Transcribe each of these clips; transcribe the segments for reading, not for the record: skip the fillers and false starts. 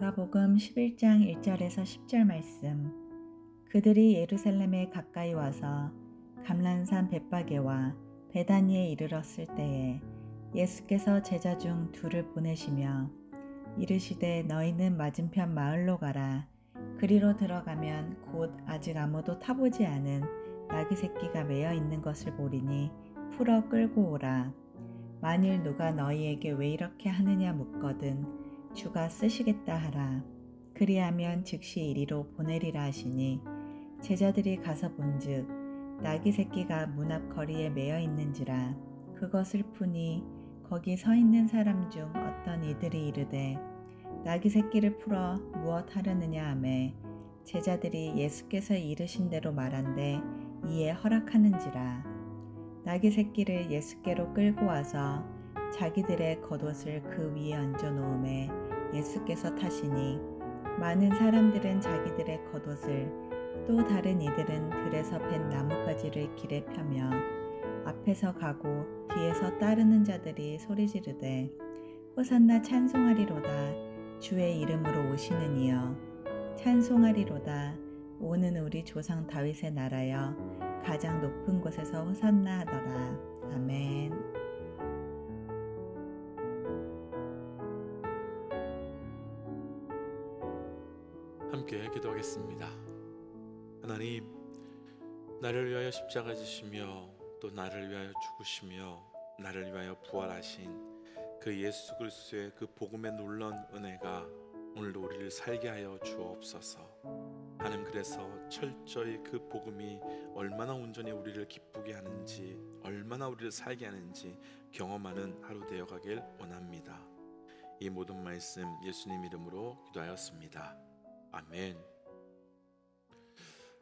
마가복음 11장 1절에서 10절 말씀. 그들이 예루살렘에 가까이 와서 감람산 벳바게와 베다니에 이르렀을 때에 예수께서 제자 중 둘을 보내시며 이르시되 너희는 맞은편 마을로 가라. 그리로 들어가면 곧 아직 아무도 타보지 않은 나귀 새끼가 매여 있는 것을 보리니 풀어 끌고 오라. 만일 누가 너희에게 왜 이렇게 하느냐 묻거든 주가 쓰시겠다 하라. 그리하면 즉시 이리로 보내리라 하시니 제자들이 가서 본즉 나귀 새끼가 문 앞 거리에 매여 있는지라. 그것을 푸니 거기 서 있는 사람 중 어떤 이들이 이르되 나귀 새끼를 풀어 무엇 하려느냐 하매 제자들이 예수께서 이르신 대로 말한대 이에 허락하는지라. 나귀 새끼를 예수께로 끌고 와서 자기들의 겉옷을 그 위에 얹어 놓음에 예수께서 타시니 많은 사람들은 자기들의 겉옷을 또 다른 이들은 들에서 벤 나뭇가지를 길에 펴며 앞에서 가고 뒤에서 따르는 자들이 소리 지르되 호산나 찬송하리로다. 주의 이름으로 오시는 이여 찬송하리로다. 오는 우리 조상 다윗의 나라여 가장 높은 곳에서 호산나 하더라. 아멘. 함께 기도하겠습니다. 하나님, 나를 위하여 십자가 지시며 또 나를 위하여 죽으시며 나를 위하여 부활하신 그 예수 그리스도의 그 복음의 놀라운 은혜가 오늘도 우리를 살게 하여 주옵소서. 하나님, 그래서 철저히 그 복음이 얼마나 온전히 우리를 기쁘게 하는지, 얼마나 우리를 살게 하는지 경험하는 하루 되어가길 원합니다. 이 모든 말씀 예수님 이름으로 기도하였습니다. 아멘.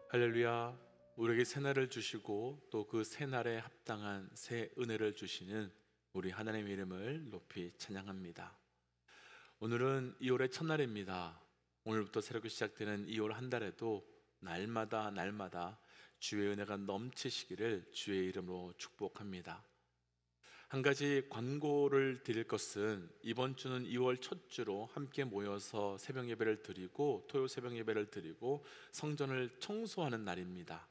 할렐루야. 우리에게 새날을 주시고 또 그 새날에 합당한 새 은혜를 주시는 우리 하나님의 이름을 높이 찬양합니다. 오늘은 2월의 첫날입니다. 오늘부터 새롭게 시작되는 2월 한 달에도 날마다 주의 은혜가 넘치시기를 주의 이름으로 축복합니다. 한 가지 권고를 드릴 것은 이번 주는 2월 첫 주로 함께 모여서 새벽 예배를 드리고 토요 새벽 예배를 드리고 성전을 청소하는 날입니다.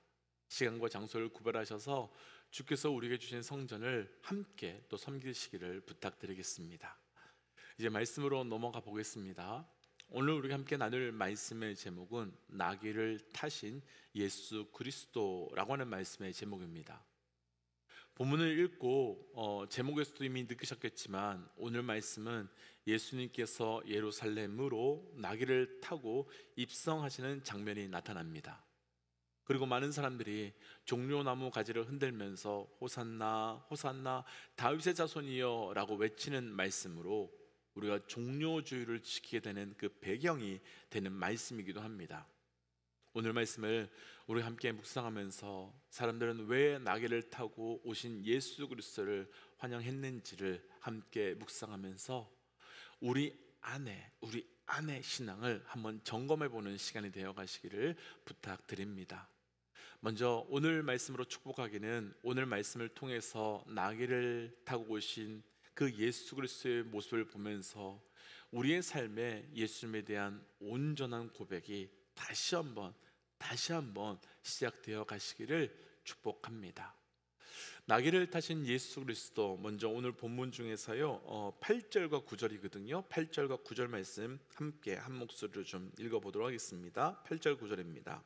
시간과 장소를 구별하셔서 주께서 우리에게 주신 성전을 함께 또 섬기시기를 부탁드리겠습니다. 이제 말씀으로 넘어가 보겠습니다. 오늘 우리가 함께 나눌 말씀의 제목은 나귀를 타신 예수 그리스도라고 하는 말씀의 제목입니다. 본문을 읽고 제목에서도 이미 느끼셨겠지만 오늘 말씀은 예수님께서 예루살렘으로 나귀를 타고 입성하시는 장면이 나타납니다. 그리고 많은 사람들이 종려나무 가지를 흔들면서 호산나 호산나 다윗의 자손이여 라고 외치는 말씀으로 우리가 종려주의를 지키게 되는 그 배경이 되는 말씀이기도 합니다. 오늘 말씀을 우리 함께 묵상하면서 사람들은 왜 나귀를 타고 오신 예수 그리스도를 환영했는지를 함께 묵상하면서 우리 안의 신앙을 한번 점검해 보는 시간이 되어 가시기를 부탁드립니다. 먼저 오늘 말씀으로 축복하기는 오늘 말씀을 통해서 나귀를 타고 오신 그 예수 그리스도의 모습을 보면서 우리의 삶에 예수님에 대한 온전한 고백이 다시 한번 시작되어 가시기를 축복합니다. 나귀를 타신 예수 그리스도, 먼저 오늘 본문 중에서요 8절과 9절이거든요 8절과 9절 말씀 함께 한 목소리로 좀 읽어보도록 하겠습니다. 8절 9절입니다.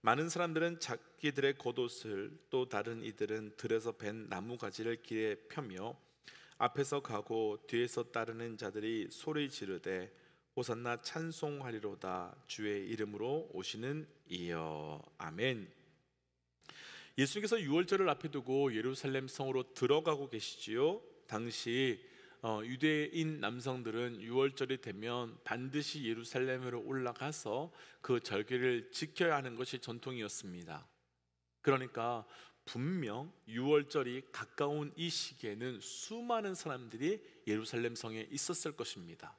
많은 사람들은 자기들의 겉옷을 또 다른 이들은 들에서 벤 나무가지를 길에 펴며 앞에서 가고 뒤에서 따르는 자들이 소리 지르되 호산나 찬송하리로다. 주의 이름으로 오시는 이여. 아멘. 예수님께서 유월절을 앞에 두고 예루살렘 성으로 들어가고 계시지요. 당시 유대인 남성들은 유월절이 되면 반드시 예루살렘으로 올라가서 그 절기를 지켜야 하는 것이 전통이었습니다. 그러니까 분명 유월절이 가까운 이 시기에는 수많은 사람들이 예루살렘 성에 있었을 것입니다.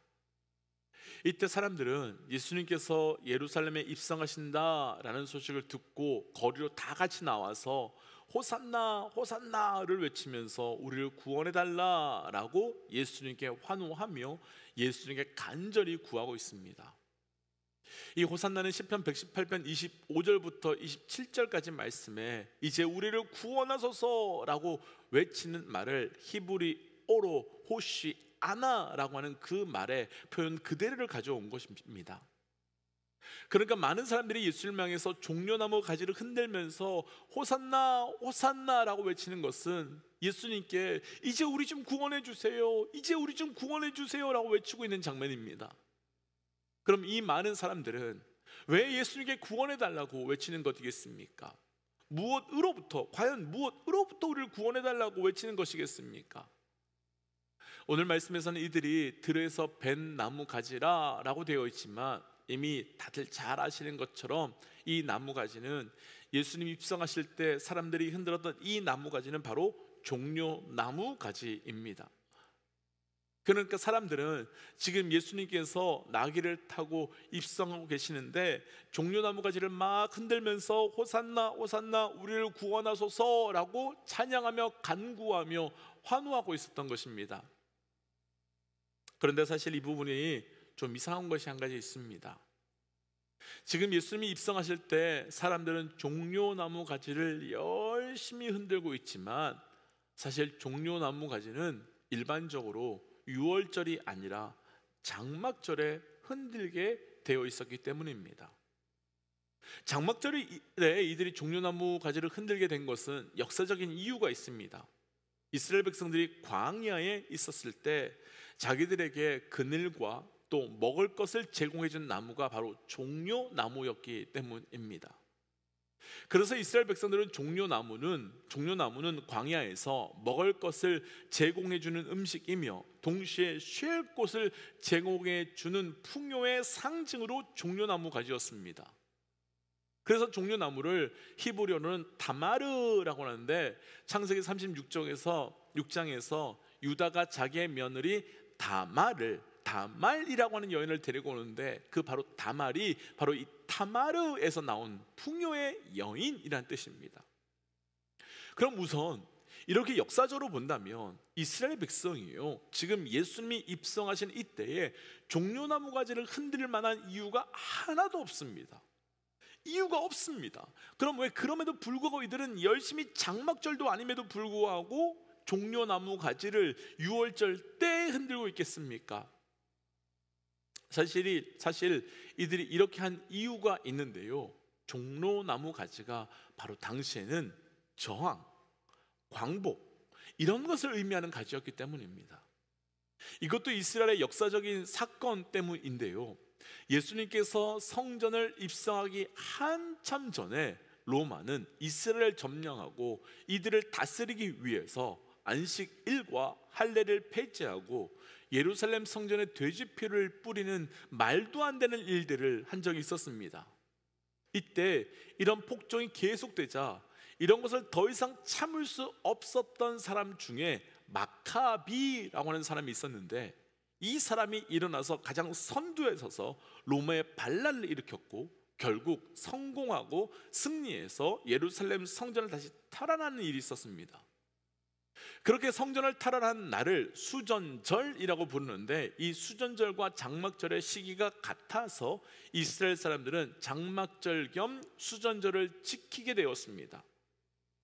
이때 사람들은 예수님께서 예루살렘에 입성하신다라는 소식을 듣고 거리로 다 같이 나와서 호산나 호산나를 외치면서 우리를 구원해 달라라고 예수님께 환호하며 예수님께 간절히 구하고 있습니다. 이 호산나는 시편 118편 25절부터 27절까지 말씀에 이제 우리를 구원하소서라고 외치는 말을 히브리어로 호시아나라고 하는 그 말의 표현 그대로를 가져온 것입니다. 그러니까 많은 사람들이 예수님을 향해서 종려나무 가지를 흔들면서 호산나 호산나라고 외치는 것은 예수님께 이제 우리 좀 구원해 주세요, 이제 우리 좀 구원해 주세요라고 외치고 있는 장면입니다. 그럼 이 많은 사람들은 왜 예수님께 구원해 달라고 외치는 것이겠습니까? 무엇으로부터, 과연 무엇으로부터 우리를 구원해 달라고 외치는 것이겠습니까? 오늘 말씀에서는 이들이 들에서 벤 나무 가지라 라고 되어 있지만 이미 다들 잘 아시는 것처럼 이 나무 가지는 예수님 입성하실 때 사람들이 흔들었던 이 나무 가지는 바로 종려나무 가지입니다. 그러니까 사람들은 지금 예수님께서 나귀를 타고 입성하고 계시는데 종려나무 가지를 막 흔들면서 호산나 호산나 우리를 구원하소서라고 찬양하며 간구하며 환호하고 있었던 것입니다. 그런데 사실 이 부분이 좀 이상한 것이 한 가지 있습니다. 지금 예수님이 입성하실 때 사람들은 종려나무 가지를 열심히 흔들고 있지만 사실 종려나무 가지는 일반적으로 유월절이 아니라 장막절에 흔들게 되어 있었기 때문입니다. 장막절에 이들이 종려나무 가지를 흔들게 된 것은 역사적인 이유가 있습니다. 이스라엘 백성들이 광야에 있었을 때 자기들에게 그늘과 또 먹을 것을 제공해 준 나무가 바로 종려나무였기 때문입니다. 그래서 이스라엘 백성들은 종려나무는 광야에서 먹을 것을 제공해 주는 음식이며 동시에 쉴 곳을 제공해 주는 풍요의 상징으로 종려나무 가지였습니다. 그래서 종려나무를 히브리어로는 다마르라고 하는데 창세기 36장에서 유다가 자기의 며느리 다말이라고 하는 여인을 데리고 오는데 그 바로 다말이 바로 이 타마르에서 나온 풍요의 여인이라는 뜻입니다. 그럼 우선 이렇게 역사적으로 본다면 이스라엘 백성이요, 지금 예수님이 입성하신 이때에 종려나무 가지를 흔들 만한 이유가 하나도 없습니다. 이유가 없습니다. 그럼 왜 그럼에도 불구하고 이들은 열심히 장막절도 아님에도 불구하고 종려나무 가지를 유월절 때 흔들고 있겠습니까? 사실 이들이 이렇게 한 이유가 있는데요, 종려나무 가지가 바로 당시에는 저항, 광복 이런 것을 의미하는 가지였기 때문입니다. 이것도 이스라엘의 역사적인 사건 때문인데요, 예수님께서 성전을 입성하기 한참 전에 로마는 이스라엘을 점령하고 이들을 다스리기 위해서 안식일과 할례를 폐지하고 예루살렘 성전에 돼지피를 뿌리는 말도 안 되는 일들을 한 적이 있었습니다. 이때 이런 폭정이 계속되자 이런 것을 더 이상 참을 수 없었던 사람 중에 마카비라고 하는 사람이 있었는데 이 사람이 일어나서 가장 선두에 서서 로마의 반란을 일으켰고 결국 성공하고 승리해서 예루살렘 성전을 다시 탈환하는 일이 있었습니다. 그렇게 성전을 탈환한 날을 수전절이라고 부르는데 이 수전절과 장막절의 시기가 같아서 이스라엘 사람들은 장막절 겸 수전절을 지키게 되었습니다.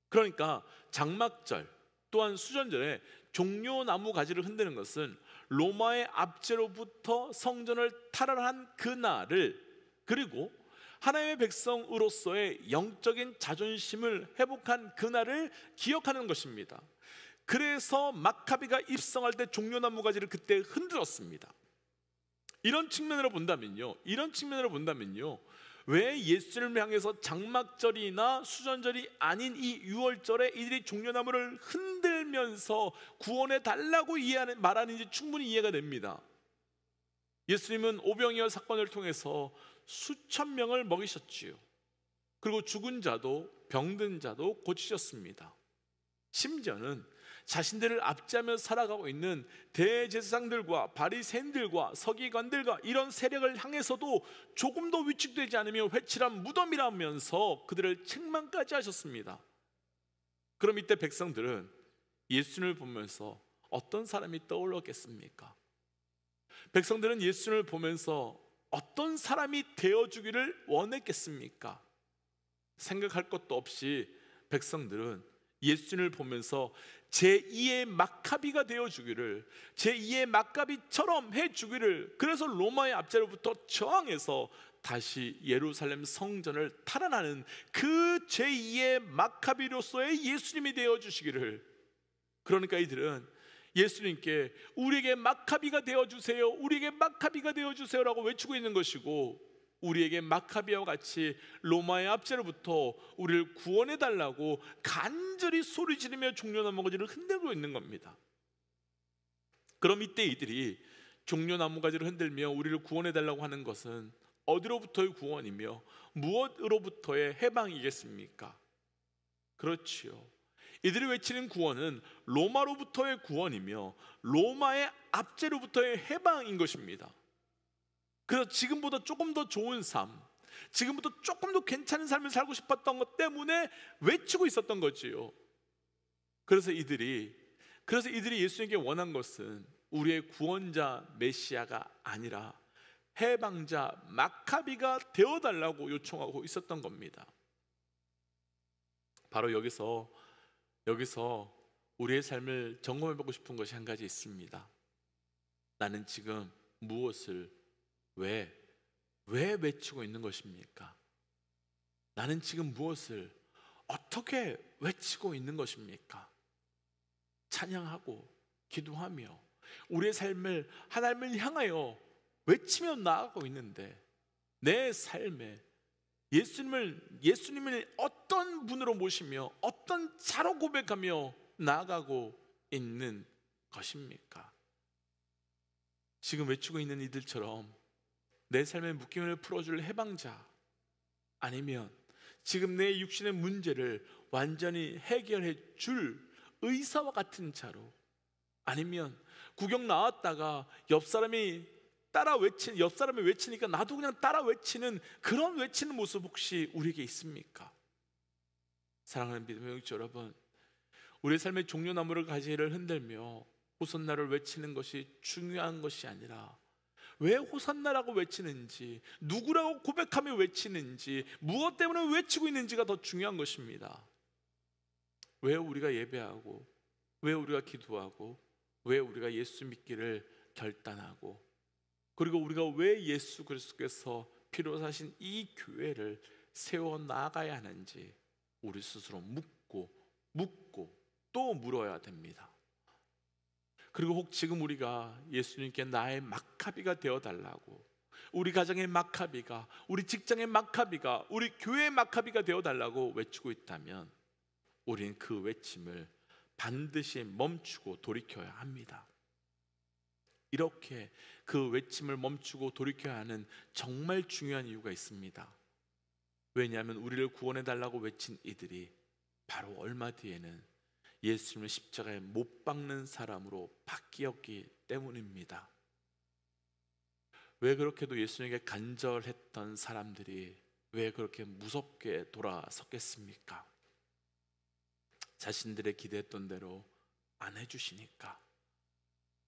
그러니까 장막절 또한 수전절에 종려나무 가지를 흔드는 것은 로마의 압제로부터 성전을 탈환한 그날을, 그리고 하나님의 백성으로서의 영적인 자존심을 회복한 그날을 기억하는 것입니다. 그래서 마카비가 입성할 때 종려나무 가지를 그때 흔들었습니다. 이런 측면으로 본다면요, 왜 예수님을 향해서 장막절이나 수전절이 아닌 이 유월절에 이들이 종려나무를 흔들면서 구원해 달라고 말하는지 충분히 이해가 됩니다. 예수님은 오병이어 사건을 통해서 수천 명을 먹이셨지요. 그리고 죽은 자도 병든 자도 고치셨습니다. 심지어는 자신들을 압제하며 살아가고 있는 대제사장들과 바리새인들과 서기관들과 이런 세력을 향해서도 조금도 위축되지 않으며 회칠한 무덤이라면서 그들을 책망까지 하셨습니다. 그럼 이때 백성들은 예수님을 보면서 어떤 사람이 떠올랐겠습니까? 백성들은 예수님을 보면서 어떤 사람이 되어주기를 원했겠습니까? 생각할 것도 없이 백성들은 예수님을 보면서 제2의 막가비가 되어주기를, 제2의 막가비처럼 해주기를, 그래서 로마의 압제로부터 저항해서 다시 예루살렘 성전을 탈환하는 그 제2의 막가비로서의 예수님이 되어주시기를, 그러니까 이들은 예수님께 우리에게 막가비가 되어주세요, 우리에게 막가비가 되어주세요 라고 외치고 있는 것이고, 우리에게 막가비와 같이 로마의 압제로부터 우리를 구원해달라고 간절히 소리 지르며 종려나무가지를 흔들고 있는 겁니다. 그럼 이때 이들이 종려나무가지를 흔들며 우리를 구원해달라고 하는 것은 어디로부터의 구원이며 무엇으로부터의 해방이겠습니까? 그렇지요. 이들이 외치는 구원은 로마로부터의 구원이며 로마의 압제로부터의 해방인 것입니다. 그래서 지금보다 조금 더 좋은 삶, 지금보다 조금 더 괜찮은 삶을 살고 싶었던 것 때문에 외치고 있었던 거지요. 그래서 이들이 예수님께 원한 것은 우리의 구원자 메시아가 아니라 해방자 막가비가 되어달라고 요청하고 있었던 겁니다. 바로 여기서 우리의 삶을 점검해보고 싶은 것이 한 가지 있습니다. 나는 지금 무엇을 왜 외치고 있는 것입니까? 나는 지금 무엇을 어떻게 외치고 있는 것입니까? 찬양하고 기도하며 우리의 삶을 하나님을 향하여 외치며 나아가고 있는데, 내 삶에 예수님을 어떤 분으로 모시며 어떤 자로 고백하며 나아가고 있는 것입니까? 지금 외치고 있는 이들처럼 내 삶의 묶임을 풀어줄 해방자, 아니면 지금 내 육신의 문제를 완전히 해결해 줄 의사와 같은 자로, 아니면 구경 나왔다가 옆 사람이 외치니까 나도 그냥 따라 외치는 그런 외치는 모습 혹시 우리에게 있습니까? 사랑하는 믿음의 영적 여러분, 우리의 삶의 종려나무를 가지를 흔들며 호산나를 외치는 것이 중요한 것이 아니라 왜 호산나라고 외치는지, 누구라고 고백하며 외치는지, 무엇 때문에 외치고 있는지가 더 중요한 것입니다. 왜 우리가 예배하고, 왜 우리가 기도하고, 왜 우리가 예수 믿기를 결단하고, 그리고 우리가 왜 예수 그리스도께서 피로 사신 이 교회를 세워 나가야 하는지 우리 스스로 묻고 또 물어야 됩니다. 그리고 혹 지금 우리가 예수님께 나의 막가비가 되어달라고, 우리 가정의 막가비가, 우리 직장의 막가비가, 우리 교회의 막가비가 되어달라고 외치고 있다면 우리는 그 외침을 반드시 멈추고 돌이켜야 합니다. 이렇게 그 외침을 멈추고 돌이켜야 하는 정말 중요한 이유가 있습니다. 왜냐하면 우리를 구원해달라고 외친 이들이 바로 얼마 뒤에는 예수님을 십자가에 못 박는 사람으로 바뀌었기 때문입니다. 왜 그렇게도 예수님에게 간절했던 사람들이 왜 그렇게 무섭게 돌아섰겠습니까? 자신들의 기대했던 대로 안 해주시니까,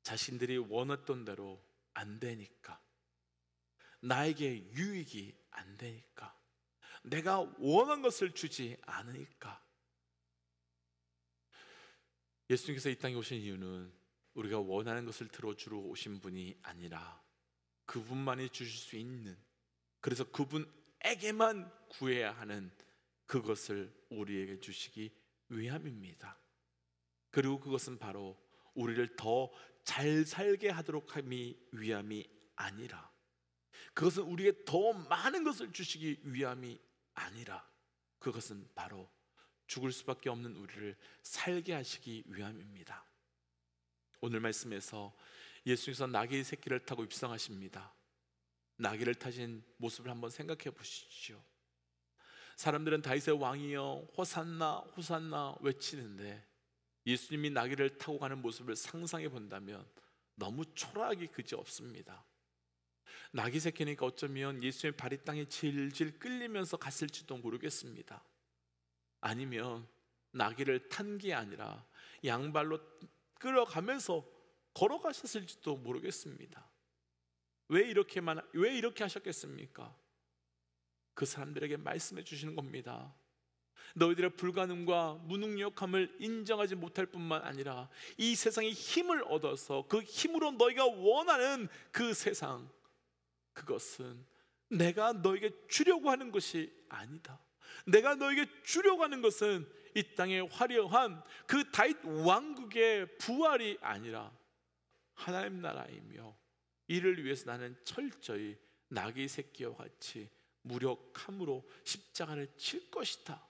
자신들이 원했던 대로 안 되니까, 나에게 유익이 안 되니까, 내가 원한 것을 주지 않으니까. 예수님께서 이 땅에 오신 이유는 우리가 원하는 것을 들어주러 오신 분이 아니라 그분만이 주실 수 있는, 그래서 그분에게만 구해야 하는 그것을 우리에게 주시기 위함입니다. 그리고 그것은 바로 우리를 더 잘 살게 하도록 함이 위함이 아니라, 그것은 우리에게 더 많은 것을 주시기 위함이 아니라, 그것은 바로 죽을 수밖에 없는 우리를 살게 하시기 위함입니다. 오늘 말씀에서 예수님께서 나귀의 새끼를 타고 입성하십니다. 나귀를 타신 모습을 한번 생각해 보시죠. 사람들은 다윗의 왕이여 호산나 호산나 외치는데, 예수님이 나귀를 타고 가는 모습을 상상해 본다면 너무 초라하기 그지없습니다. 나귀 새끼니까 어쩌면 예수님의 발이 땅에 질질 끌리면서 갔을지도 모르겠습니다. 아니면 나귀를 탄 게 아니라 양발로 끌어가면서 걸어가셨을지도 모르겠습니다. 왜 이렇게 하셨겠습니까? 그 사람들에게 말씀해 주시는 겁니다. 너희들의 불가능과 무능력함을 인정하지 못할 뿐만 아니라 이 세상에 힘을 얻어서 그 힘으로 너희가 원하는 그 세상, 그것은 내가 너에게 주려고 하는 것이 아니다. 내가 너에게 주려고 하는 것은 이 땅의 화려한 그 다윗 왕국의 부활이 아니라 하나님 나라이며, 이를 위해서 나는 철저히 나귀 새끼와 같이 무력함으로 십자가를 칠 것이다.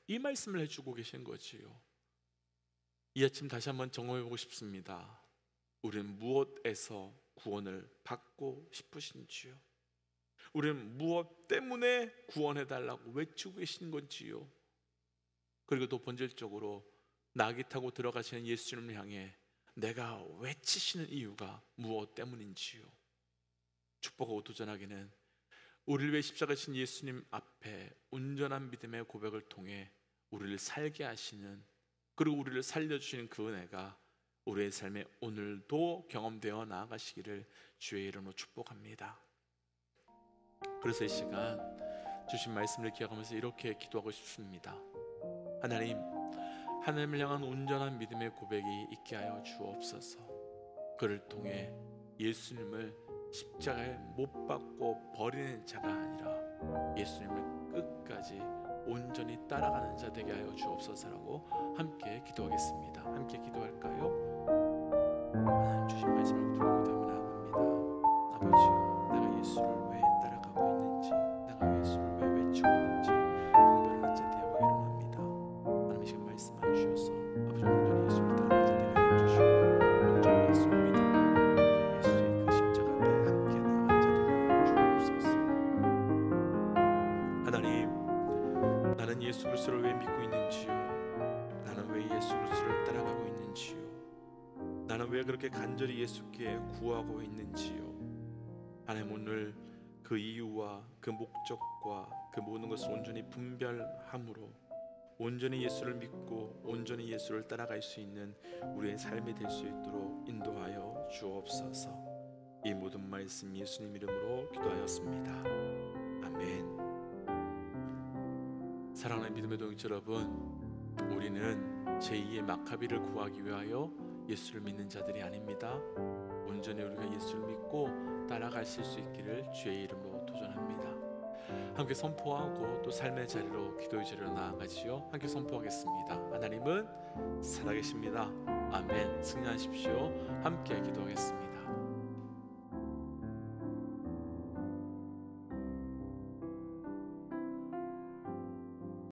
이 말씀을 해주고 계신 거지요. 이 아침 다시 한번 점검해보고 싶습니다. 우리는 무엇에서 구원을 받고 싶으신지요? 우리는 무엇 때문에 구원해달라고 외치고 계신 건지요? 그리고 또 본질적으로 나귀 타고 들어가시는 예수님을 향해 내가 외치시는 이유가 무엇 때문인지요? 축복하고 도전하기는 우리를 위해 십자가 진 예수님 앞에 온전한 믿음의 고백을 통해 우리를 살게 하시는, 그리고 우리를 살려주시는 그 은혜가 우리의 삶에 오늘도 경험되어 나아가시기를 주의 이름으로 축복합니다. 그래서 이 시간 주신 말씀을 기억하면서 이렇게 기도하고 싶습니다. 하나님을 향한 온전한 믿음의 고백이 있게 하여 주옵소서. 그를 통해 예수님을 십자가에 못 박고 버리는 자가 아니라 예수님을 끝까지 온전히 따라가는 자 되게 하여 주옵소서라고 함께 기도하겠습니다. 함께 기도할까요? 하나님 주신 말씀을 들고 나갑니다. 아버지요, 내가 예수를 왜 따라가고 있는지, 내가 예수를 왜 외치고 있는지 분별하는 자 되어 일어납니다. 하나님 지금 말씀하여 주셔서 아버지 온전히 예수를 따라가는 자 되게 하여 주시고, 온전히 예수를 믿음으로 예수의 그 십자가 앞에 함께 나아가는 자 되게 하여 주옵소서. 하나님, 나는 예수 그리스도를 왜 믿고 있는지요? 나는 왜 예수 그리스도를 따라가고 있는지요? 나는 왜 그렇게 간절히 예수께 구하고 있는지요? 하나님, 오늘 그 이유와 그 목적과 그 모든 것을 온전히 분별함으로 온전히 예수를 믿고 온전히 예수를 따라갈 수 있는 우리의 삶이 될 수 있도록 인도하여 주옵소서. 이 모든 말씀 예수님 이름으로 기도하였습니다. 아멘. 사랑하는 믿음의 동역자 여러분, 우리는 제2의 마카비를 구하기 위하여 예수를 믿는 자들이 아닙니다. 온전히 우리가 예수를 믿고 따라가실 수 있기를 주의 이름으로 도전합니다. 함께 선포하고 또 삶의 자리로 기도의 자리로 나아가지요. 함께 선포하겠습니다. 하나님은 살아계십니다. 아멘. 승리하십시오. 함께 기도하겠습니다.